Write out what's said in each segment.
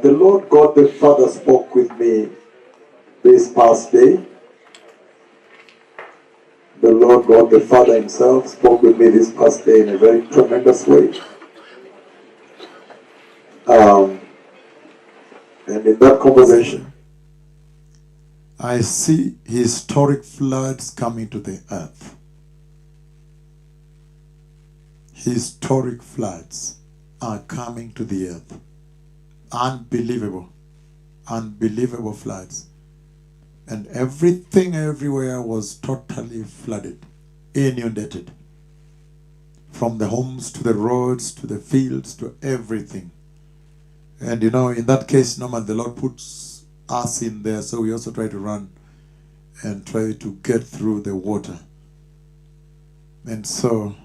the Lord God the Father spoke with me this past day. The Lord God the Father himself spoke with me this past day in a very tremendous way. And in that conversation, I see historic floods coming to the earth. Historic floods are coming to the earth. Unbelievable floods. And everything everywhere was totally flooded, inundated. From the homes to the roads to the fields to everything. And you know, in that case, normally the Lord puts us in there, so we also try to run and try to get through the water. And so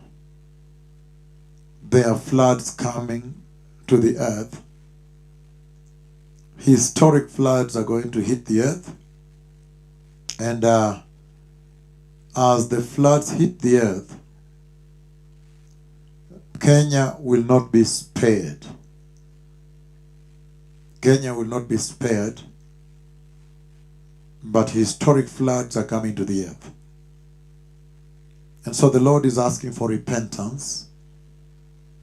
there are floods coming to the earth. Historic floods are going to hit the earth. And as the floods hit the earth, Kenya will not be spared. Kenya will not be spared, but historic floods are coming to the earth. And so the Lord is asking for repentance,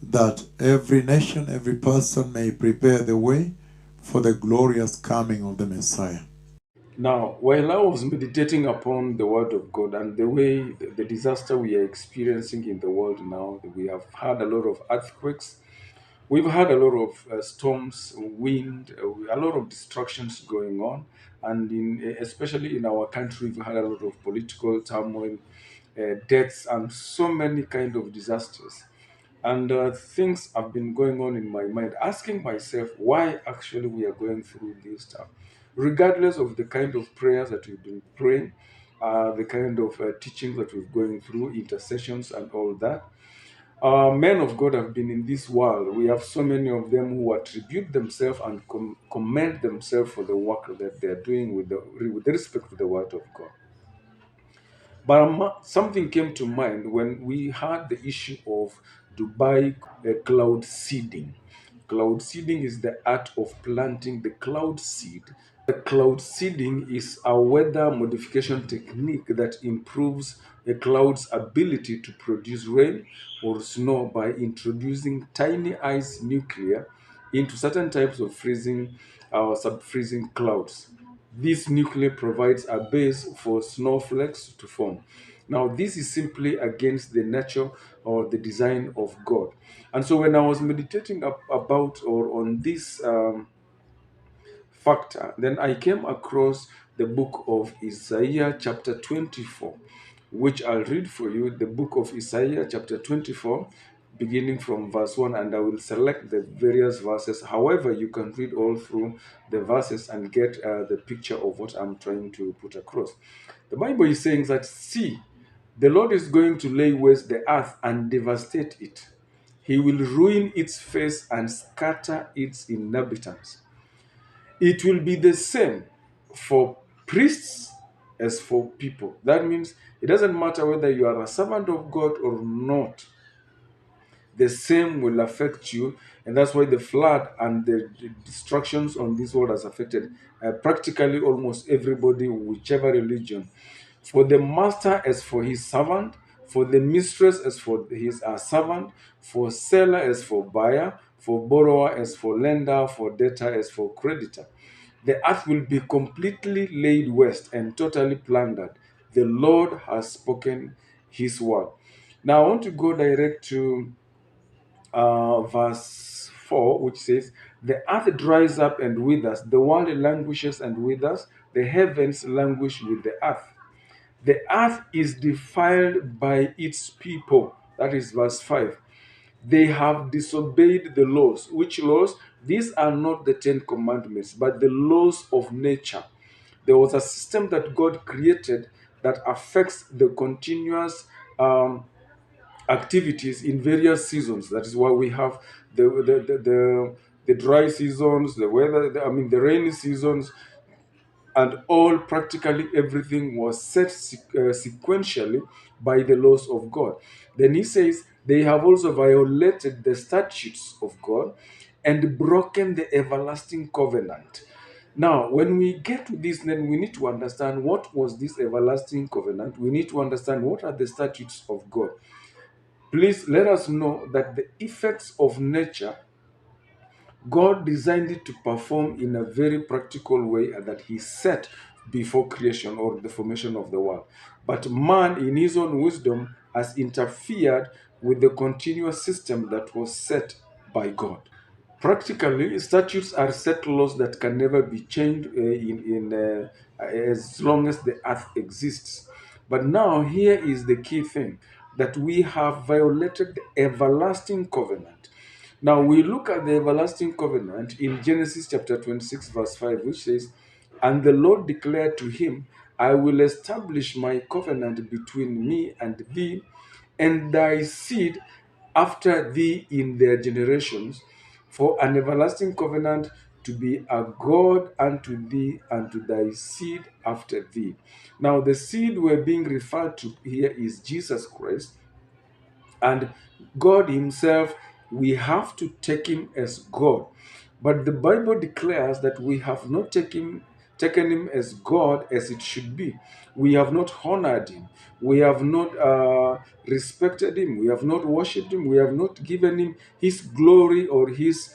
that every nation, every person may prepare the way for the glorious coming of the Messiah. Now, while I was meditating upon the Word of God and the way the disaster we are experiencing in the world now, we have had a lot of earthquakes, we've had a lot of storms, wind, a lot of destructions going on, and especially in our country, we've had a lot of political turmoil, deaths, and so many kind of disasters. And things have been going on in my mind, asking myself why actually we are going through this stuff, regardless of the kind of prayers that we've been praying, the kind of teachings that we're going through, intercessions, and all that. Men of God have been in this world. We have so many of them who attribute themselves and commend themselves for the work that they're doing with respect to the Word of God. But something came to mind when we had the issue of Dubai cloud seeding. Cloud seeding is the art of planting the cloud seed. The cloud seeding is a weather modification technique that improves a cloud's ability to produce rain or snow by introducing tiny ice nuclei into certain types of freezing or sub-freezing clouds. This nuclei provides a base for snowflakes to form. Now, this is simply against the nature or the design of God. And so, when I was meditating about or on this factor, then I came across the book of Isaiah, chapter 24, which I'll read for you. The book of Isaiah, chapter 24, beginning from verse 1, and I will select the various verses. However, you can read all through the verses and get the picture of what I'm trying to put across. The Bible is saying that, see, the Lord is going to lay waste the earth and devastate it. He will ruin its face and scatter its inhabitants. It will be the same for priests as for people. That means it doesn't matter whether you are a servant of God or not, the same will affect you. And that's why the flood and the destructions on this world has affected practically almost everybody, whichever religion. For the master as for his servant, for the mistress as for his servant, for seller as for buyer, for borrower as for lender, for debtor as for creditor. The earth will be completely laid waste and totally plundered. The Lord has spoken his word. Now I want to go direct to verse 4, which says, the earth dries up and withers, the world languishes and withers, the heavens languish with the earth. The earth is defiled by its people. That is verse 5. They have disobeyed the laws. Which laws? These are not the Ten Commandments, but the laws of nature. There was a system that God created that affects the continuous activities in various seasons. That is why we have the dry seasons, the weather, the rainy seasons, and all practically everything was set sequentially by the laws of God. Then he says they have also violated the statutes of God and broken the everlasting covenant. Now, when we get to this, then we need to understand what was this everlasting covenant. We need to understand what are the statutes of God. Please let us know that the effects of nature, God designed it to perform in a very practical way that He set before creation or the formation of the world. But man, in his own wisdom, has interfered with the continuous system that was set by God. Practically, statutes are set laws that can never be changed as long as the earth exists. But now, here is the key thing, that we have violated the everlasting covenant. Now, we look at the everlasting covenant in Genesis chapter 26, verse 5, which says, "And the Lord declared to him, I will establish my covenant between me and thee and thy seed after thee in their generations, for an everlasting covenant, to be a God unto thee and to thy seed after thee." Now, the seed we're being referred to here is Jesus Christ, and God Himself. We have to take Him as God. But the Bible declares that we have not taken Him as God as it should be. We have not honored Him. We have not respected Him. We have not worshipped Him. We have not given Him His glory or His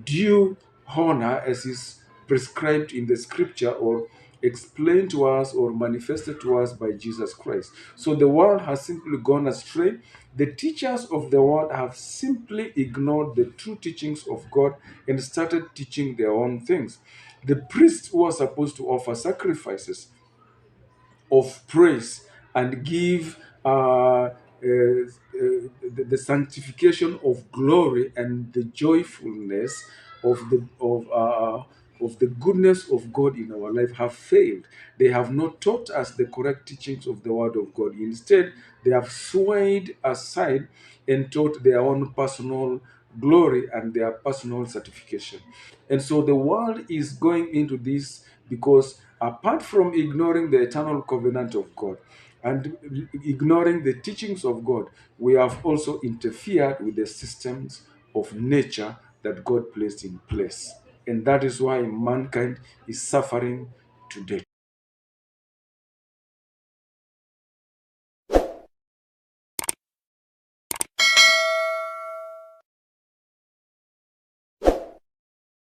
due honor as is prescribed in the scripture or explained to us or manifested to us by Jesus Christ. So the world has simply gone astray. The teachers of the world have simply ignored the true teachings of God and started teaching their own things. The priests who are supposed to offer sacrifices of praise and give the sanctification of glory and the joyfulness of the goodness of God in our life have failed. They have not taught us the correct teachings of the Word of God. Instead, they have swayed aside and taught their own personal glory and their personal certification. And so the world is going into this because apart from ignoring the eternal covenant of God and ignoring the teachings of God, we have also interfered with the systems of nature that God placed in place. And that is why mankind is suffering today.